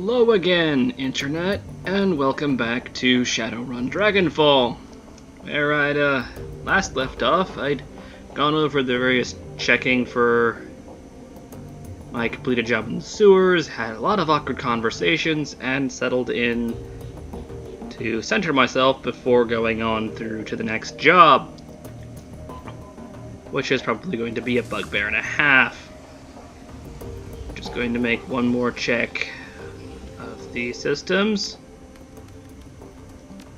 Hello again, Internet, and welcome back to Shadowrun Dragonfall. Where I'd last left off, I'd gone over the various checking for my completed job in the sewers, had a lot of awkward conversations, and settled in to center myself before going on through to the next job, which is probably going to be a bugbear and a half. Just going to make one more check of the systems.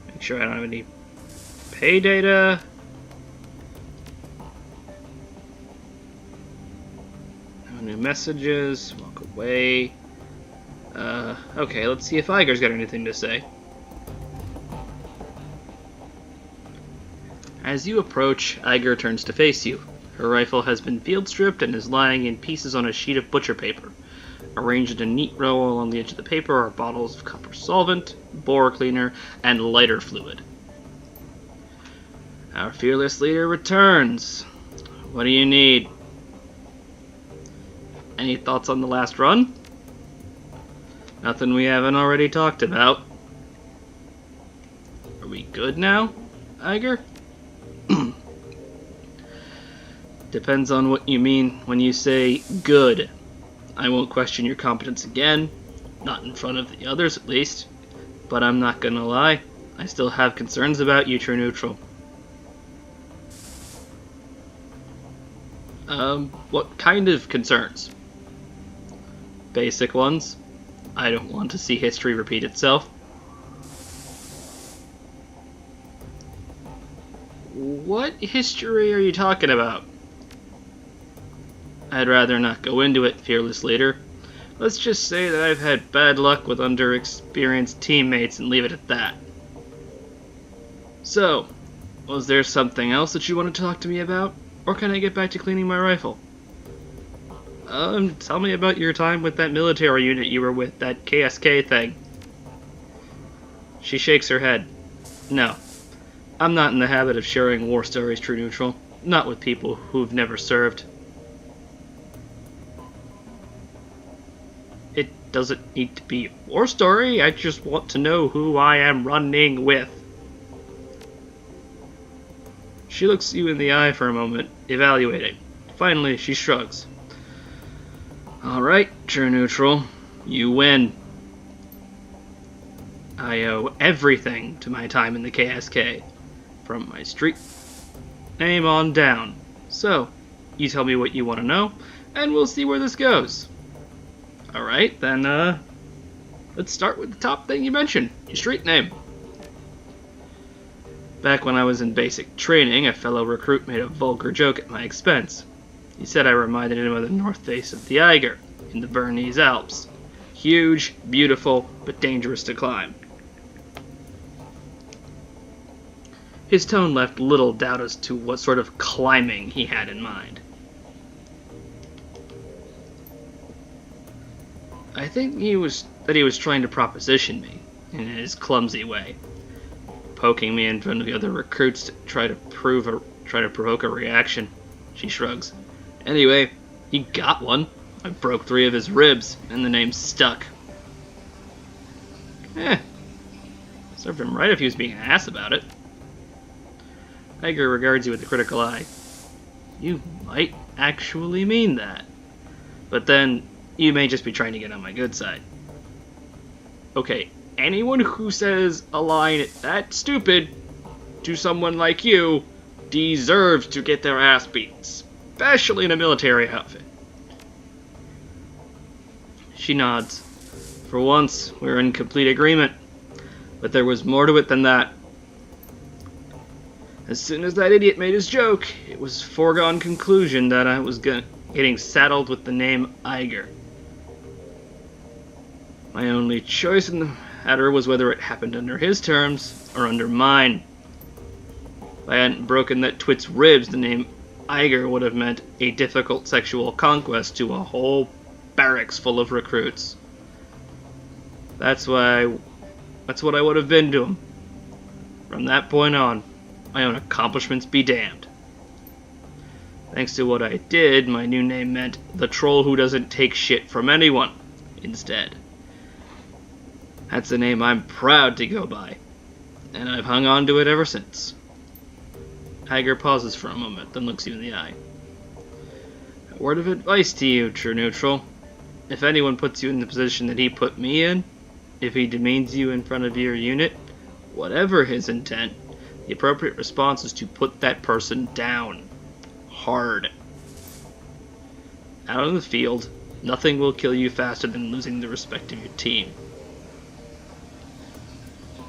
Make sure I don't have any pay data. No new messages. Walk away. Okay, let's see if Eiger's got anything to say. As you approach, Eiger turns to face you. Her rifle has been field stripped and is lying in pieces on a sheet of butcher paper. Arranged in a neat row along the edge of the paper are bottles of copper solvent, bore cleaner, and lighter fluid. Our fearless leader returns. What do you need? Any thoughts on the last run? Nothing we haven't already talked about. Are we good now, Eiger? Depends on what you mean when you say good. I won't question your competence again, not in front of the others at least, but I'm not gonna lie, I still have concerns about you, True Neutral. What kind of concerns? Basic ones. I don't want to see history repeat itself. What history are you talking about? I'd rather not go into it, fearless leader. Let's just say that I've had bad luck with underexperienced teammates and leave it at that. So, was there something else that you want to talk to me about? Or can I get back to cleaning my rifle? Tell me about your time with that military unit you were with, that KSK thing. She shakes her head. No, I'm not in the habit of sharing war stories, True Neutral. Not with people who've never served. It doesn't need to be a war story, I just want to know who I am running with. She looks you in the eye for a moment, evaluating. Finally, she shrugs. Alright, True Neutral, you win. I owe everything to my time in the KSK, from my street name on down. So, you tell me what you want to know, and we'll see where this goes. Alright, then, let's start with the top thing you mentioned, your street name. Back when I was in basic training, a fellow recruit made a vulgar joke at my expense. He said I reminded him of the north face of the Eiger, in the Bernese Alps. Huge, beautiful, but dangerous to climb. His tone left little doubt as to what sort of climbing he had in mind. I think he was trying to proposition me, in his clumsy way, poking me in front of the other recruits to try to provoke a reaction. She shrugs. Anyway, he got one. I broke 3 of his ribs, and the name stuck. Served him right if he was being an ass about it. Eiger regards you with a critical eye. You might actually mean that. But then, you may just be trying to get on my good side. Okay, anyone who says a line that stupid to someone like you deserves to get their ass beat, especially in a military outfit. She nods. For once, we're in complete agreement. But there was more to it than that. As soon as that idiot made his joke, it was foregone conclusion that I was getting saddled with the name Eiger. My only choice in the matter was whether it happened under his terms or under mine. If I hadn't broken that twit's ribs, the name Eiger would have meant a difficult sexual conquest to a whole barracks full of recruits. That's what I would have been to him. From that point on, my own accomplishments be damned. Thanks to what I did, my new name meant the troll who doesn't take shit from anyone, instead. That's a name I'm proud to go by, and I've hung on to it ever since. Eiger pauses for a moment, then looks you in the eye. A word of advice to you, True Neutral. If anyone puts you in the position that he put me in, if he demeans you in front of your unit, whatever his intent, the appropriate response is to put that person down. Hard. Out on the field, nothing will kill you faster than losing the respect of your team.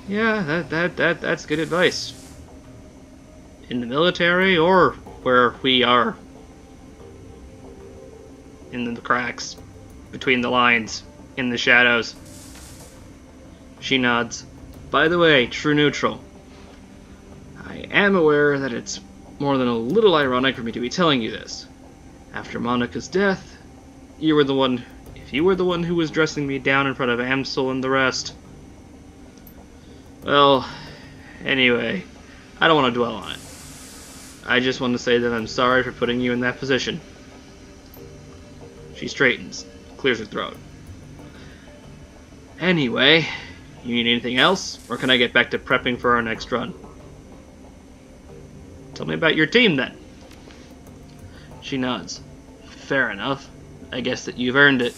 Yeah, that's good advice. In the military, or where we are. In the cracks, between the lines, in the shadows. She nods. By the way, True Neutral, I am aware that it's more than a little ironic for me to be telling you this. After Monica's death, if you were the one who was dressing me down in front of Amsel and the rest. Well, anyway, I don't want to dwell on it. I just want to say that I'm sorry for putting you in that position. She straightens, clears her throat. Anyway, you need anything else, or can I get back to prepping for our next run? Tell me about your team, then. She nods. Fair enough. I guess that you've earned it.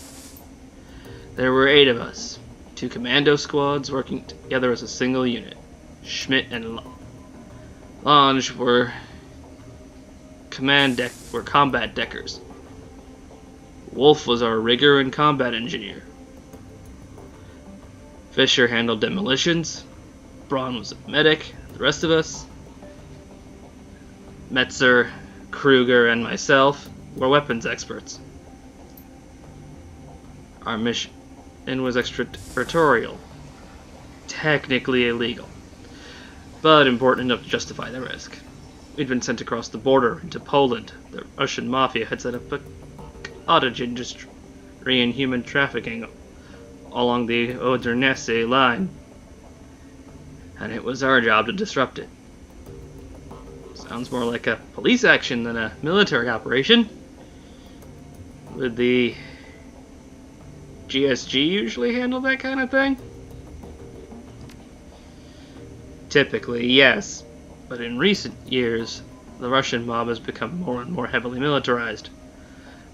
There were 8 of us. 2 commando squads working together as a single unit. Schmidt and Lange were combat deckers. Wolf was our rigger and combat engineer. Fisher handled demolitions. Braun was a medic. The rest of us, Metzer, Kruger, and myself, were weapons experts. Our mission was extraterritorial, technically illegal, but important enough to justify the risk. We'd been sent across the border into Poland. The Russian mafia had set up a cottage industry and human trafficking along the Oder-Neisse line, and it was our job to disrupt it. Sounds more like a police action than a military operation. Would the GSG usually handle that kind of thing? Typically, yes, but in recent years, the Russian mob has become more and more heavily militarized.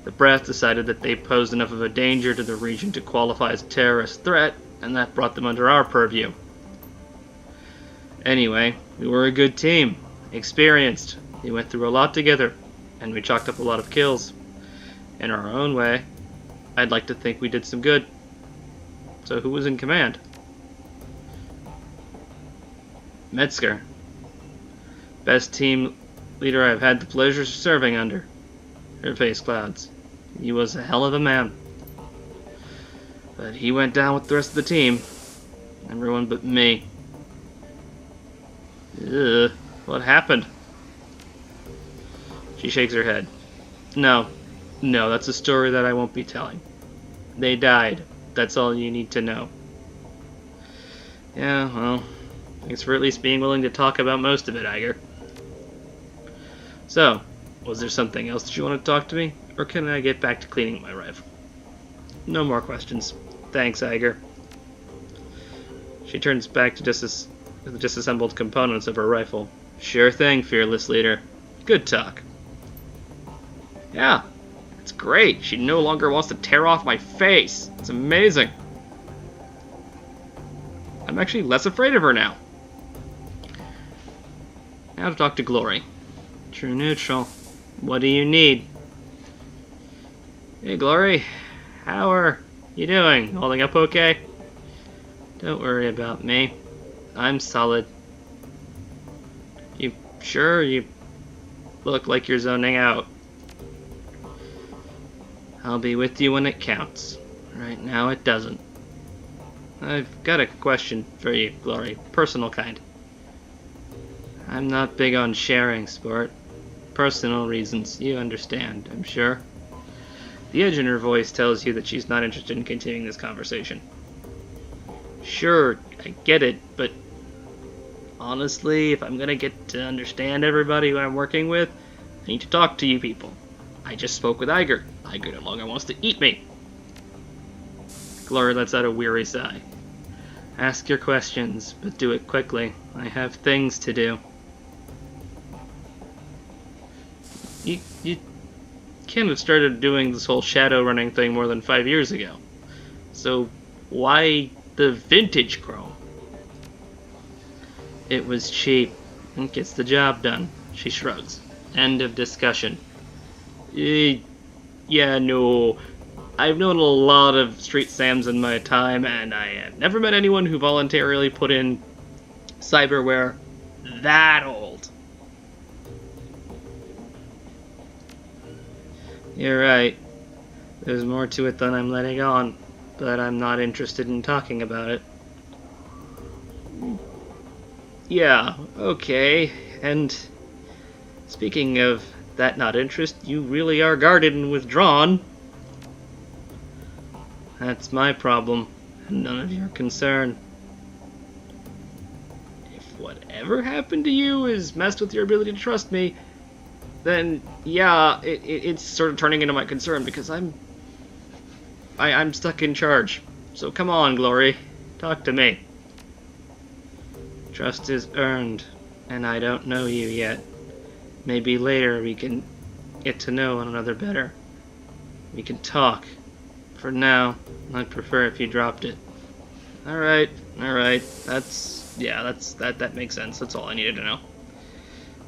The brass decided that they posed enough of a danger to the region to qualify as a terrorist threat, and that brought them under our purview. Anyway, we were a good team, experienced. We went through a lot together, and we chalked up a lot of kills. In our own way, I'd like to think we did some good. So who was in command? Metzger. Best team leader I've had the pleasure of serving under. Her face clouds. He was a hell of a man. But he went down with the rest of the team. Everyone but me. Ugh, what happened? She shakes her head. No, that's a story that I won't be telling. They died. That's all you need to know. Yeah, well, thanks for at least being willing to talk about most of it, Eiger. So, was there something else that you want to talk to me? Or can I get back to cleaning my rifle? No more questions. Thanks, Eiger. She turns back to the disassembled components of her rifle. Sure thing, fearless leader. Good talk. Yeah, it's great. She no longer wants to tear off my face. It's amazing. I'm actually less afraid of her now. Now to talk to Glory. True Neutral. What do you need? Hey, Glory. How are you doing? Holding up okay? Don't worry about me. I'm solid. You sure? You look like you're zoning out. I'll be with you when it counts. Right now it doesn't. I've got a question for you, Glory. Personal kind. I'm not big on sharing, sport. Personal reasons. You understand, I'm sure. The edge in her voice tells you that she's not interested in continuing this conversation. Sure, I get it, but honestly, if I'm gonna get to understand everybody who I'm working with, I need to talk to you people. I just spoke with Eiger. Eiger no longer wants to eat me. Glory lets out a weary sigh. Ask your questions, but do it quickly. I have things to do. You can't have started doing this whole shadow running thing more than 5 years ago. So why the vintage chrome? It was cheap. It gets the job done. She shrugs. End of discussion. Yeah, no. I've known a lot of Street Sams in my time, and I have never met anyone who voluntarily put in cyberware that old. You're right. There's more to it than I'm letting on, but I'm not interested in talking about it. Yeah, okay. And speaking of that not interest, you really are guarded and withdrawn. That's my problem, and none of your concern. If whatever happened to you has messed with your ability to trust me, then yeah, it's sort of turning into my concern because I'm stuck in charge. So come on, Glory, talk to me. Trust is earned, and I don't know you yet. Maybe later we can get to know one another better. We can talk. For now, I'd prefer if you dropped it. Alright. That makes sense. That's all I needed to know.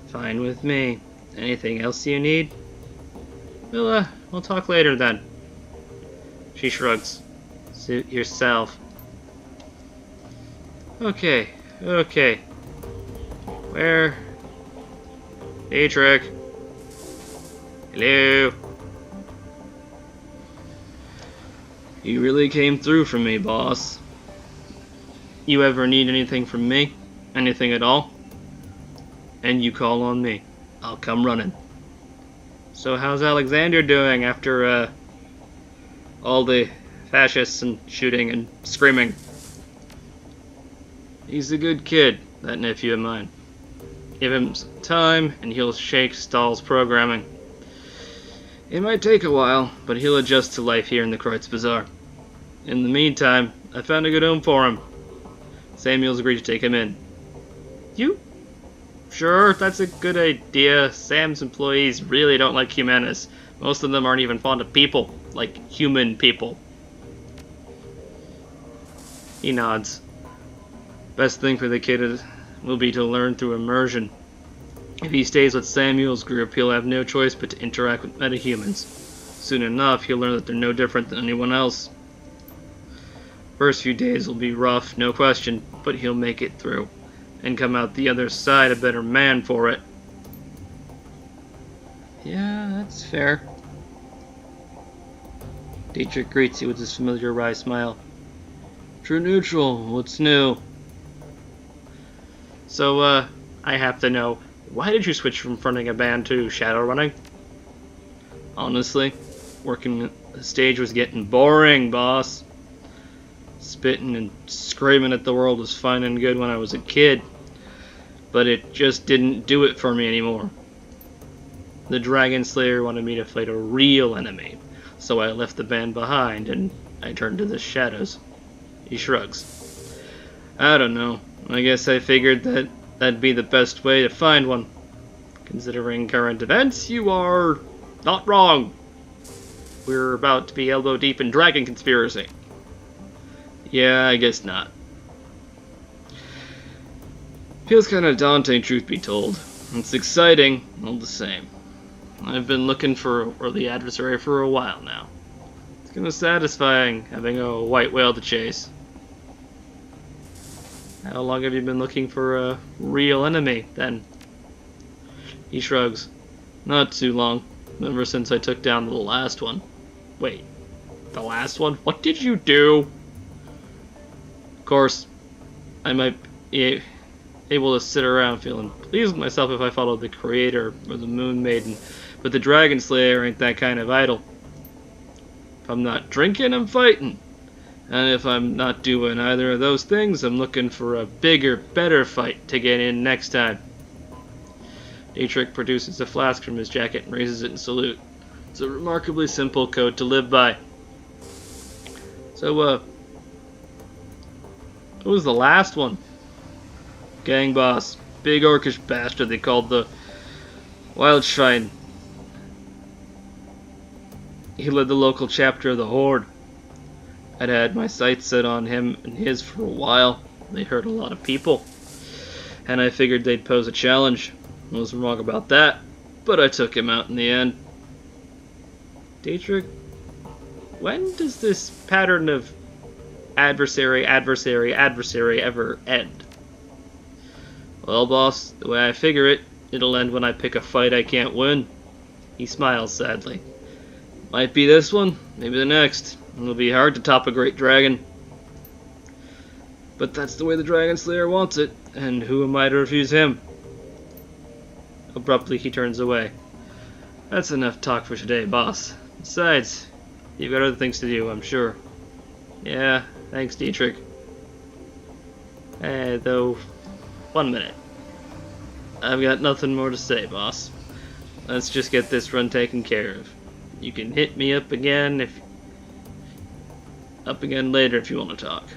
Fine with me. Anything else you need? We'll talk later then. She shrugs. Suit yourself. Okay. Where? Dietrich. Hello. You really came through for me, boss. You ever need anything from me? Anything at all? And you call on me. I'll come running. So how's Alexander doing after, all the fascists and shooting and screaming? He's a good kid, that nephew of mine. Give him some time, and he'll shake Stahl's programming. It might take a while, but he'll adjust to life here in the Kreutz Bazaar. In the meantime, I found a good home for him. Samuel's agreed to take him in. You? Sure, that's a good idea. Sam's employees really don't like humanis. Most of them aren't even fond of people, like human people. He nods. Best thing for the kid will be to learn through immersion. If he stays with Samuel's group, he'll have no choice but to interact with metahumans. Soon enough, he'll learn that they're no different than anyone else. First few days will be rough, no question, but he'll make it through, and come out the other side a better man for it. Yeah, that's fair. Dietrich greets you with his familiar wry smile. True neutral, what's new? So, I have to know, why did you switch from fronting a band to shadowrunning? Honestly, working the stage was getting boring, boss. Spitting and screaming at the world was fine and good when I was a kid, but it just didn't do it for me anymore. The Dragon Slayer wanted me to fight a real enemy, so I left the band behind and I turned to the shadows. He shrugs. I don't know. I guess I figured that'd be the best way to find one. Considering current events, you are not wrong. We're about to be elbow deep in dragon conspiracy. Yeah, I guess not. Feels kind of daunting, truth be told. It's exciting, all the same. I've been looking for a worthy adversary for a while now. It's kind of satisfying having a white whale to chase. How long have you been looking for a real enemy, then? He shrugs. Not too long. Ever since I took down the last one. Wait, the last one? What did you do? Of course, I might be able to sit around feeling pleased with myself if I followed the Creator or the Moon Maiden, but the Dragon Slayer ain't that kind of idol. If I'm not drinking, I'm fighting. And if I'm not doing either of those things, I'm looking for a bigger, better fight to get in next time. Dietrich produces a flask from his jacket and raises it in salute. It's a remarkably simple code to live by. So, It was the last one. Gang boss. Big orcish bastard they called the Wildschwein. He led the local chapter of the Horde. I'd had my sights set on him and his for a while. They hurt a lot of people. And I figured they'd pose a challenge. I wasn't wrong about that, but I took him out in the end. Dietrich, when does this pattern of adversary ever end? Well, boss, the way I figure it, it'll end when I pick a fight I can't win. He smiles sadly. Might be this one, maybe the next. It'll be hard to top a great dragon. But that's the way the Dragon Slayer wants it, and who am I to refuse him? Abruptly, he turns away. That's enough talk for today, boss. Besides, you've got other things to do, I'm sure. Yeah, thanks, Dietrich. Though, 1 minute. I've got nothing more to say, boss. Let's just get this run taken care of. You can hit me up again later if you want to talk.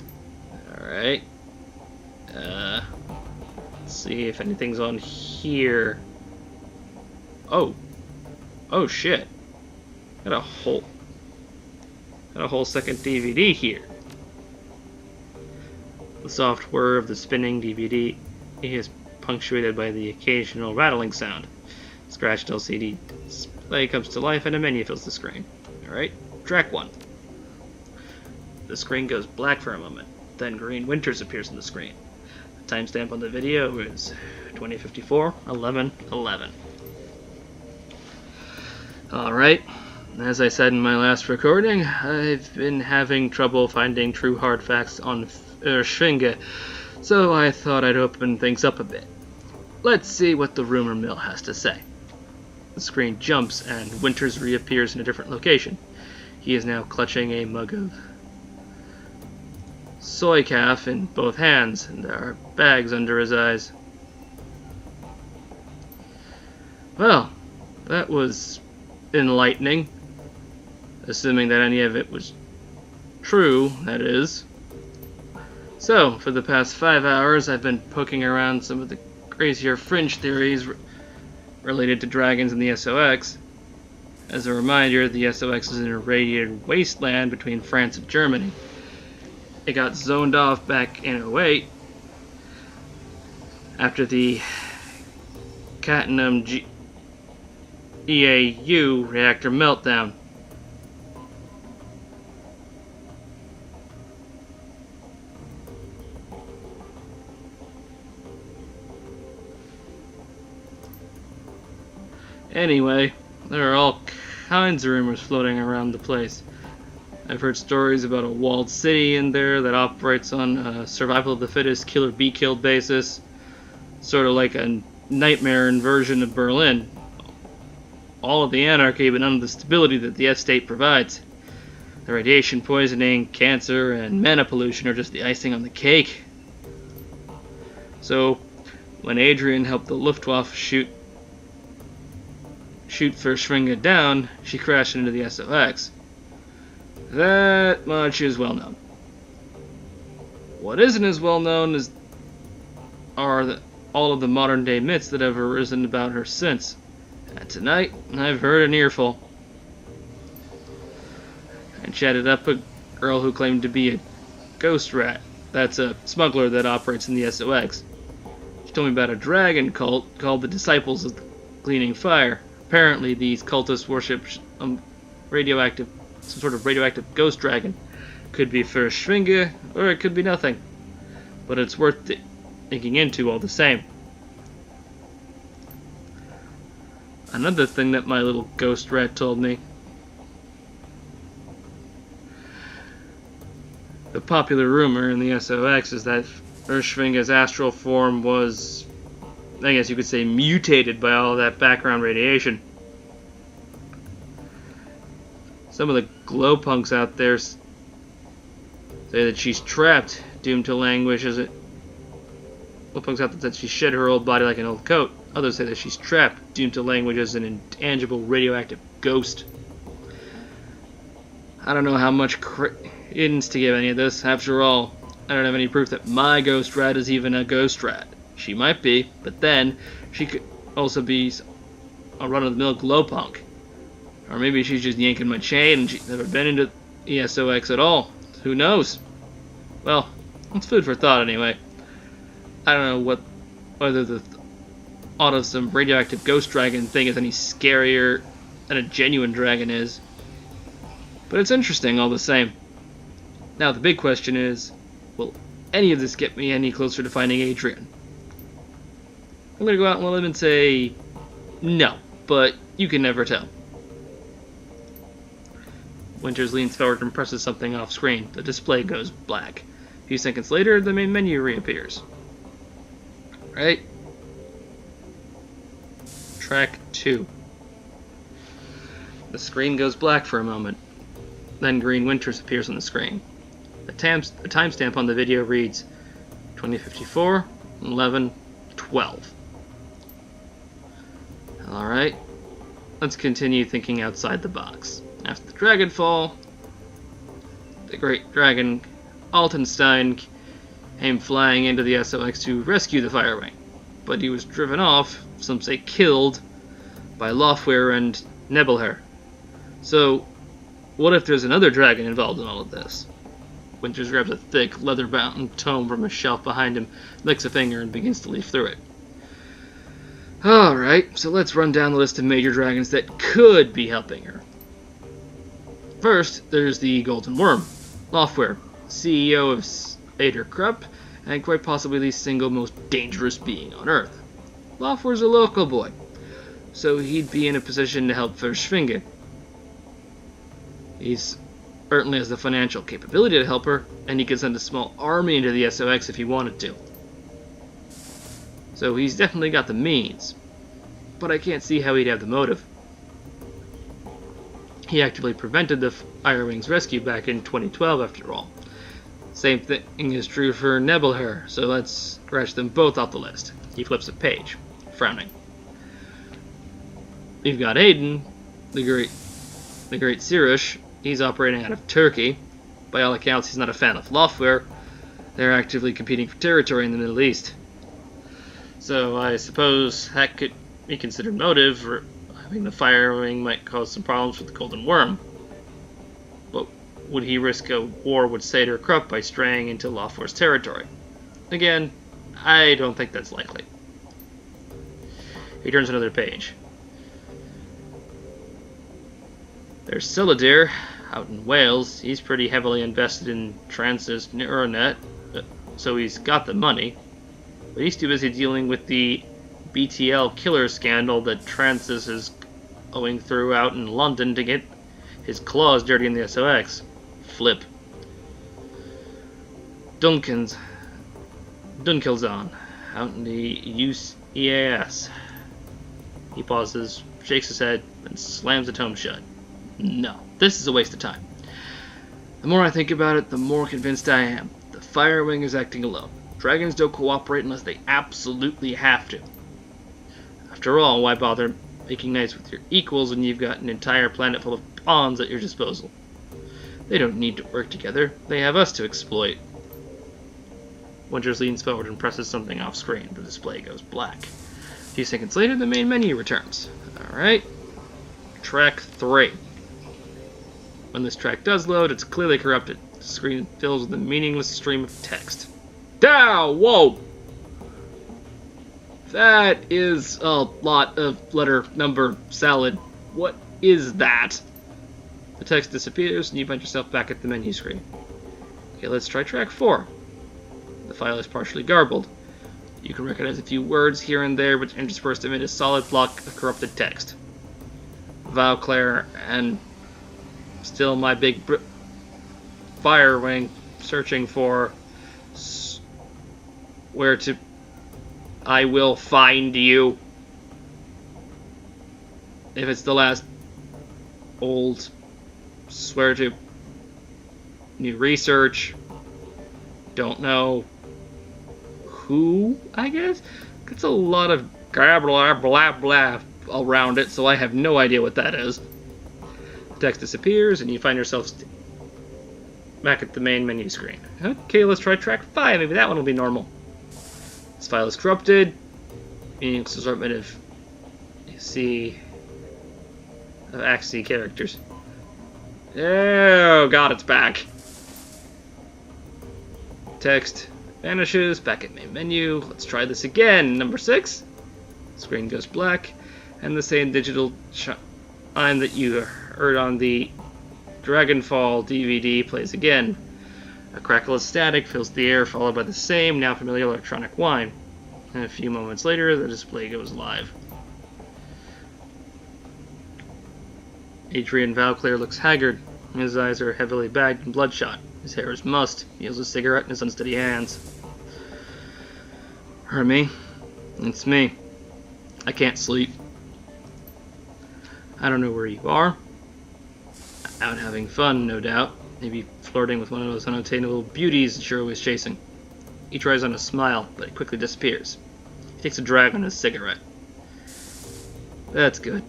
Alright. Let's see if anything's on here. Oh. Oh shit. Got a whole second DVD here. The soft whir of the spinning DVD is punctuated by the occasional rattling sound. Scratched LCD display comes to life and a menu fills the screen. Alright, track 1. The screen goes black for a moment, then Green Winters appears on the screen. The timestamp on the video is 2054-11-11. Alright, as I said in my last recording, I've been having trouble finding true hard facts on Schwinge, so I thought I'd open things up a bit. Let's see what the rumor mill has to say. The screen jumps and Winters reappears in a different location. He is now clutching a mug of soy calf in both hands, and there are bags under his eyes. Well, that was enlightening. Assuming that any of it was true, that is. So, for the past 5 hours, I've been poking around some of the crazier fringe theories related to dragons and the SOX. As a reminder, the SOX is an irradiated wasteland between France and Germany. It got zoned off back in 2008 after the Cattenom EAU reactor meltdown. Anyway, there are all kinds of rumors floating around the place. I've heard stories about a walled city in there that operates on a survival of the fittest, kill or be killed basis, sort of like a nightmare version of Berlin. All of the anarchy, but none of the stability that the S-state provides. The radiation poisoning, cancer, and mana pollution are just the icing on the cake. So, when Adrian helped the Luftwaffe shoot Verschwinge down, she crashed into the SOX. That much is well known. What isn't as well known are all of the modern day myths that have arisen about her since. And tonight, I've heard an earful. I chatted up a girl who claimed to be a ghost rat. That's a smuggler that operates in the SOX. She told me about a dragon cult called the Disciples of the Gleaming Fire. Apparently, these cultists worship some sort of radioactive ghost dragon. Could be Verschwinge, or it could be nothing. But it's worth thinking into all the same. Another thing that my little ghost rat told me. The popular rumor in the SOX is that Verschwinge's astral form was, I guess you could say, mutated by all that background radiation. Some of the glowpunks out there say that she's trapped, doomed to languish as it. Glowpunks out there that she shed her old body like an old coat. Others say that she's trapped, doomed to languish as an intangible radioactive ghost. I don't know how much credence to give any of this. After all, I don't have any proof that my ghost rat is even a ghost rat. She might be, but then she could also be a run-of-the-mill glowpunk. Or maybe she's just yanking my chain and she's never been into ESOX at all. Who knows? Well, it's food for thought anyway. I don't know whether the thought of some radioactive ghost dragon thing is any scarier than a genuine dragon is. But it's interesting all the same. Now the big question is, will any of this get me any closer to finding Adrian? I'm gonna go out on a limb and say no, but you can never tell. Winters leans forward and presses something off screen. The display goes black. A few seconds later, the main menu reappears. Right? Track 2. The screen goes black for a moment. Then Green Winters appears on the screen. The timestamp on the video reads 2054, 11, 12. Alright, let's continue thinking outside the box. After the Dragonfall, the great dragon Altenstein came flying into the SOX to rescue the Firewing, but he was driven off, some say killed, by Lofwyr and Nebelher. So, what if there's another dragon involved in all of this? Winters grabs a thick, leather-bound tome from a shelf behind him, licks a finger, and begins to leaf through it. Alright, so let's run down the list of major dragons that could be helping her. First, there's the Golden Worm, Lofwyr, CEO of Eiger and quite possibly the single most dangerous being on Earth. Lofwyr's a local boy, so he'd be in a position to help Verschwingen. He certainly has the financial capability to help her, and he could send a small army into the SOX if he wanted to. So he's definitely got the means, but I can't see how he'd have the motive. He actively prevented the Firewing's rescue back in 2012 after all. Same thing is true for Nebelher, so let's scratch them both off the list. He flips a page, frowning. We've got Aiden, the great Sirush. He's operating out of Turkey. By all accounts, he's not a fan of Lofwyr. They're actively competing for territory in the Middle East. So I suppose that could be considered motive for having the Firewing might cause some problems with the Golden Worm. But would he risk a war with Seder Krupp by straying into Lofwyr's territory? Again, I don't think that's likely. He turns another page. There's Siladir, out in Wales. He's pretty heavily invested in Transys Neuronet, so he's got the money. But he's too busy dealing with the BTL killer scandal that Transys is going through out in London to get his claws dirty in the SOX. Flip. Dunkilzon, out in the USEAS. He pauses, shakes his head, and slams the tome shut. No, this is a waste of time. The more I think about it, the more convinced I am. The Firewing is acting alone. Dragons don't cooperate unless they absolutely have to. After all, why bother making nice with your equals when you've got an entire planet full of pawns at your disposal? They don't need to work together. They have us to exploit. Winters leans forward and presses something off screen. The display goes black. A few seconds later, the main menu returns. Alright. Track 3. When this track does load, it's clearly corrupted. The screen fills with a meaningless stream of text. Dow! Whoa! That is a lot of letter number salad. What is that? The text disappears and you find yourself back at the menu screen. Okay, let's try track 4. The file is partially garbled. You can recognize a few words here and there, but interspersed amid a solid block of corrupted text. Vauclair and still my big Firewing searching for where to. I will find you. If it's the last old swear to new research. Don't know who, I guess? It's a lot of blah blah blah around it, so I have no idea what that is. The text disappears and you find yourself back at the main menu screen. Okay, let's try track 5. Maybe that one will be normal. This file is corrupted. Meaning it's assortment of AXE characters. Oh god, it's back. Text vanishes, back at main menu. Let's try this again. Number 6. Screen goes black, and the same digital chime that you heard on the Dragonfall DVD plays again. A crackle of static fills the air, followed by the same, now familiar electronic whine. And a few moments later, the display goes live. Adrian Valclair looks haggard. His eyes are heavily bagged and bloodshot. His hair is mussed. He holds a cigarette in his unsteady hands. Hermie, it's me. I can't sleep. I don't know where you are. Out having fun, no doubt. Maybe flirting with one of those unattainable beauties that you're always chasing. He tries on a smile, but it quickly disappears. He takes a drag on his cigarette. That's good.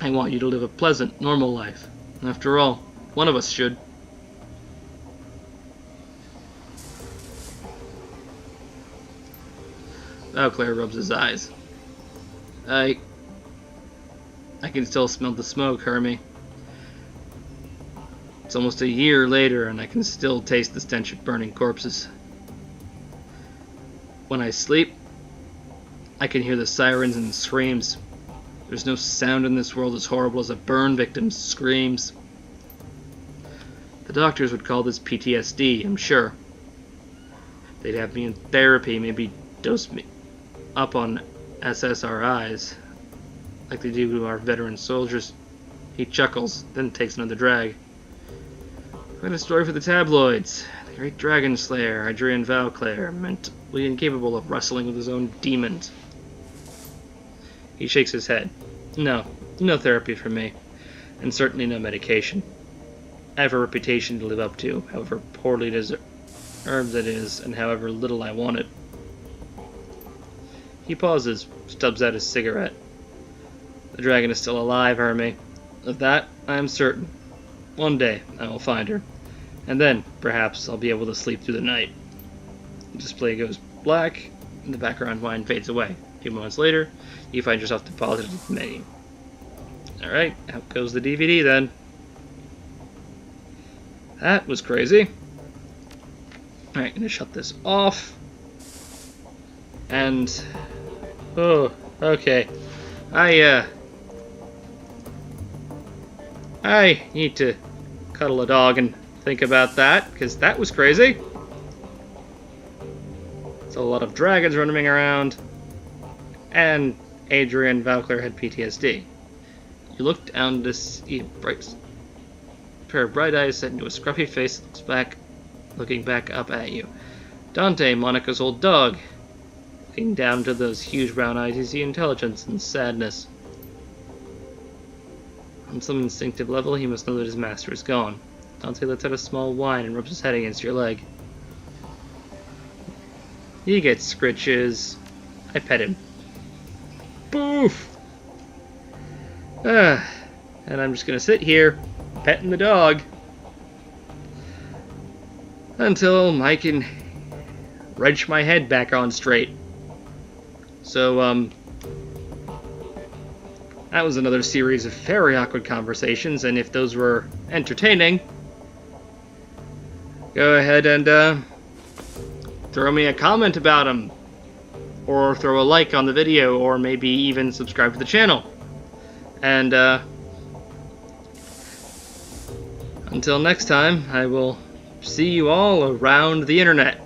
I want you to live a pleasant, normal life. After all, one of us should. Valclair rubs his eyes. I can still smell the smoke, Hermie. It's almost a year later, and I can still taste the stench of burning corpses. When I sleep, I can hear the sirens and screams. There's no sound in this world as horrible as a burn victim's screams. The doctors would call this PTSD, I'm sure. They'd have me in therapy, maybe dose me up on SSRIs, like they do to our veteran soldiers. He chuckles, then takes another drag. Quite a story for the tabloids. The great dragon slayer, Adrian Valclair, mentally incapable of wrestling with his own demons. He shakes his head. No therapy for me, and certainly no medication. I have a reputation to live up to, however poorly deserved it is, and however little I want it. He pauses, stubs out his cigarette. The dragon is still alive, Hermie. Of that, I am certain. One day, I will find her, and then, perhaps, I'll be able to sleep through the night. The display goes black, and the background whine fades away. A few moments later, you find yourself deposited in the menu. Alright, out goes the DVD then. That was crazy. Alright, gonna shut this off. And... oh, okay. I need to cuddle a dog and think about that, because that was crazy. There's a lot of dragons running around. And Adrian Valclair had PTSD. You look down to see a pair of bright eyes set into a scruffy face that looking back up at you. Dante, Monica's old dog. Looking down to those huge brown eyes, you see intelligence and sadness. On some instinctive level, he must know that his master is gone. Dante lets out a small whine and rubs his head against your leg. He gets scritches. I pet him. Boof! And I'm just gonna sit here, petting the dog, until I can wrench my head back on straight. So, that was another series of very awkward conversations, and if those were entertaining, go ahead and, throw me a comment about them, or throw a like on the video, or maybe even subscribe to the channel. And, until next time, I will see you all around the internet.